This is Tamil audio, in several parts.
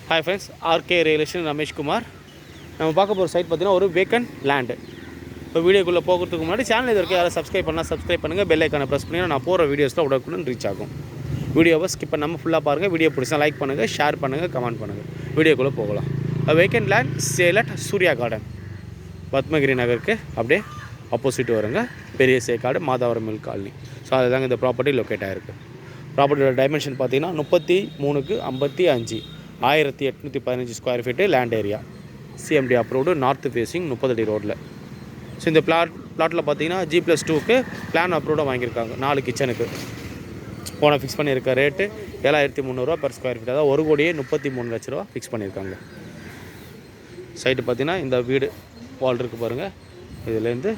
Hi friends, RK Realation Ramesh Kumar. நம்ம பார்க்க போகிற சைட் பார்த்தீங்கன்னா ஒரு வேக்கன்ட் லேண்டு. இப்போ வீடியோக்குள்ளே போகிறதுக்கு முன்னாடி சேனல் இது வரைக்கும் யாரும் சப்ஸ்கிரைப் பண்ணுங்கள், பெல் ஐக்கானை ப்ரெஸ் பண்ணிங்கன்னா நான் போகிற வீடியோஸில் உடனுக்குடன் ரீச் ஆகும். வீடியோவை ஸ்கிப் பண்ணாமல் ஃபுல்லாக பாருங்கள். வீடியோ பிடிச்சா லைக் பண்ணுங்கள், ஷேர் பண்ணுங்கள், கமெண்ட் பண்ணுங்கள். வீடியோக்குள்ளே போகலாம். Vacant land sale at Surya garden, Padmagiri நகருக்கு அப்படியே ஆப்போசிட் வருங்க. பெரிய Sekkadu, Madhavaram mill colony. So அதுதாங்க இந்த ப்ராப்பர்ட்டி லொக்கேட் ஆகிருக்கு. ப்ராப்பர்ட்டியோட டைமென்ஷன் பார்த்தீங்கன்னா 33x55, 1815 square feet land area. CMD approved, north facing, 30 அடி ரோட்டில். ஸோ இந்த பிளாட்டில் பார்த்தீங்கன்னா G+2க்கு பிளான் அப்ரூவ்டாக வாங்கியிருக்காங்க. 4 கிச்சனுக்கு போன ஃபிக்ஸ் பண்ணியிருக்க ரேட்டு 7300 per ஸ்கொயர் ஃபீட். அதாவது 1,33 லட்ச ரூபா ஃபிக்ஸ் பண்ணியிருக்காங்க. சைட்டு பார்த்தீங்கன்னா இந்த வீடு வால் இருக்குது பாருங்கள். இதுலேருந்து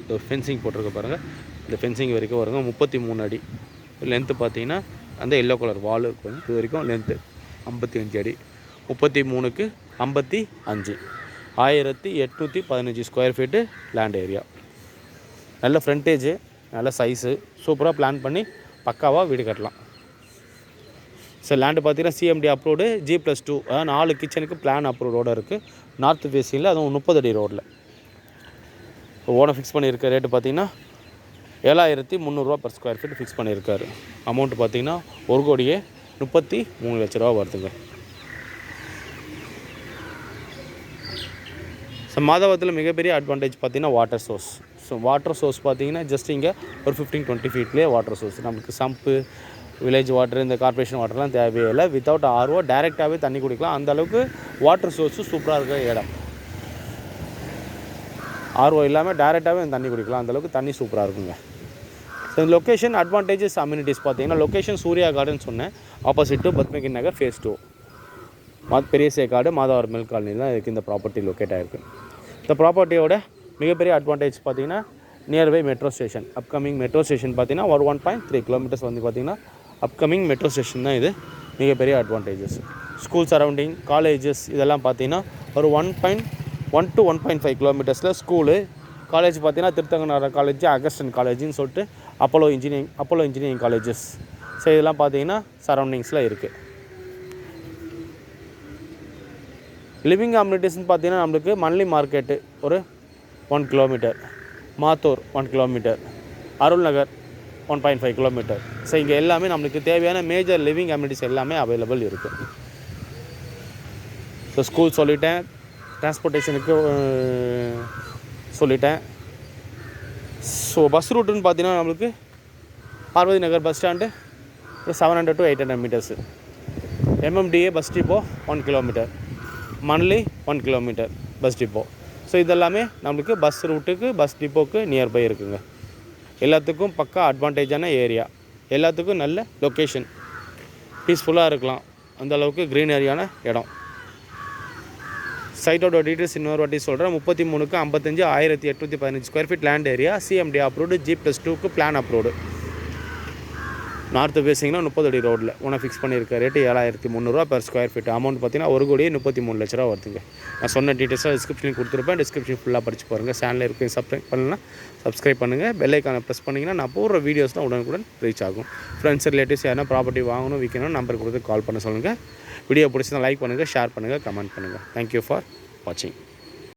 இந்த ஃபென்சிங் போட்டிருக்க பாருங்கள். இந்த ஃபென்சிங் வரைக்கும் வருங்க. 33 அடி லென்த்து பார்த்தீங்கன்னா அந்த எல்லோ கலர் வால் இருக்கும். இது வரைக்கும் லென்த்து 55 அடி. 33க்கு 55, 1815 ஸ்கொயர் ஃபீட்டு லேண்ட் ஏரியா. நல்ல ஃப்ரண்டேஜு, நல்ல சைஸு, சூப்பராக பிளான் பண்ணி பக்காவாக வீடு கட்டலாம். ஸோ லேண்டு பார்த்தீங்கன்னா சிஎம்டி அப்ரூவ்டு, G+2, அதாவது 4 கிச்சனுக்கு பிளான் அப்ரூவ்டோடு இருக்குது. நார்த் ஃபேஸிங்கில், அதுவும் 30 அடி ரோடில். ஓனை ஃபிக்ஸ் பண்ணியிருக்க ரேட்டு பார்த்தீங்கன்னா 7300 per ஸ்கொயர் ஃபீட் ஃபிக்ஸ் பண்ணியிருக்காரு. அமௌண்ட்டு பார்த்தீங்கன்னா 1,33 லட்ச ரூபா வருதுங்க. ஸோ மாதவத்தில் மிகப்பெரிய அட்வான்டேஜ் பார்த்தீங்கன்னா water source. So water source பார்த்தீங்கன்னா ஜஸ்ட் இங்கே ஒரு 15-20 ஃபீட்லேயே வாட்டர் சோர்ஸ். நம்மளுக்கு சம்பு, வில்லேஜ் வாட்டர், இந்த கார்பரேஷன் வாட்டர்லாம் தேவையே இல்லை. வித்தவுட் RO டைரெக்டாகவே தண்ணி குடிக்கலாம். அந்தளவுக்கு வாட்டர் சோர்ஸு சூப்பராக இருக்கிற இடம். RO இல்லாமல் டைரெக்டாகவே தண்ணி குடிக்கலாம். அந்தளவுக்கு தண்ணி சூப்பராக இருக்குங்க. ஸோ இந்த லொக்கேஷன் அட்வான்டேஜஸ், அம்யூனிட்டிஸ் பார்த்தீங்கன்னா லொக்கேஷன் சூர்யா கார்டன் சொன்னேன், opposite to Padmagiri Nagar phase 2, பெரிய சேக்காடு, மாதாவரம் மில் காலனியில் தான் இதுக்கு இந்த ப்ராப்பர்ட்டி லொக்கேட் ஆகிருக்கு. இந்த ப்ராப்பர்ட்டியோட மிகப்பெரிய அட்வான்டேஜ் பார்த்தீங்கன்னா nearby metro station. Upcoming metro station பார்த்தீங்கன்னா ஒரு 1.3 கிலோமீட்டர்ஸ் வந்து பார்த்தீங்கன்னா அப்கமிங் மெட்ரோ ஸ்டேஷன் தான் இது மிகப்பெரிய அட்வான்டேஜஸ். ஸ்கூல் சரௌண்டிங், காலேஜஸ் இதெல்லாம் பார்த்தீங்கன்னா ஒரு 1.1 to 1.5 கிலோமீட்டர்ஸில் ஸ்கூலு, காலேஜ் பார்த்தீங்கன்னா திருத்தங்கநகர் காலேஜ், அகஸ்டன் காலேஜின்னு சொல்லிட்டு அப்போலோ இன்ஜினியரிங் காலேஜஸ். ஸோ இதெல்லாம் பார்த்தீங்கன்னா சரௌண்டிங்ஸில் இருக்குது. லிவிங் அம்யூனிட்டிஸ்ன்னு பார்த்தீங்கன்னா நம்மளுக்கு மன்லி மார்க்கெட்டு ஒரு 1 kilometre, Mathur 1 kilometre, Arul Nagar 1.5 kilometre. So இங்கே எல்லாமே நம்மளுக்கு தேவையான மேஜர் லிவிங் அம்யூனிட்டிஸ் எல்லாமே அவைலபிள் இருக்குது. ஸோ ஸ்கூல் சொல்லிட்டேன், டிரான்ஸ்போர்ட்டேஷனுக்கு சொல்லிட்டேன். ஸோ பஸ் ரூட்டுன்னு பார்த்தீங்கன்னா நம்மளுக்கு Parvathi Nagar bus stand 700 to 800 metres. MMDA bus depot 1 kilometre, Manali 1 kilometre bus depot. So இதெல்லாமே நம்மளுக்கு பஸ் ரூட்டுக்கு, பஸ் டிப்போக்கு நியர்பை இருக்குங்க. எல்லாத்துக்கும் பக்கா அட்வான்டேஜான ஏரியா, எல்லாத்துக்கும் நல்ல லொக்கேஷன், பீஸ்ஃபுல்லாக இருக்கலாம், அந்தளவுக்கு க்ரீனரியான இடம். சைட்டோட டீட்டெயில்ஸ் இன்னொரு வாட்டி சொல்கிறேன். 33க்கு 55, 1815 square feet land area. CMD approved, G+2க்கு பிளான் அப்ரூவ்டு. நார்த் ஃபேஸிங்னா 30 அடி ரோட்டில். உன ஃபிக்ஸ் பண்ணியிருக்க rate 7300 per square feet. Amount பார்த்தீங்கன்னா 1,33 லட்ச ரூபா வருதுங்க. நான் சொன்ன டீட்டெயில்ஸாக டிஸ்கிரிப்ஷனில் கொடுத்துருப்பேன். டிஸ்கிரிப்ஷன் ஃபுல்லாக படிச்சு பாருங்கள். சேனலில் இருக்குது சப்ஸ்கிரைப் பண்ணலாம், சப்ஸ்கிரைப் பண்ணுங்கள். பெல் ஐக்கானை ப்ரெஸ் பண்ணிங்கன்னா நான் போடுற வீடியோஸ்லாம் உடனுக்குடன் ரீச் ஆகும். ஃப்ரெண்ட்ஸ், ரிலேட்டிவ்ஸ் யாரும் ப்ராப்பர்ட்டி வாங்கணும், விற்கணும், நம்பர் கொடுத்து கால் பண்ண சொல்லுங்கள். வீடியோ பிடிச்சிருந்தா லைக் பண்ணுங்கள், ஷேர் பண்ணுங்கள், கமெண்ட் பண்ணுங்கள். தேங்க்யூ ஃபார் வாட்சிங்.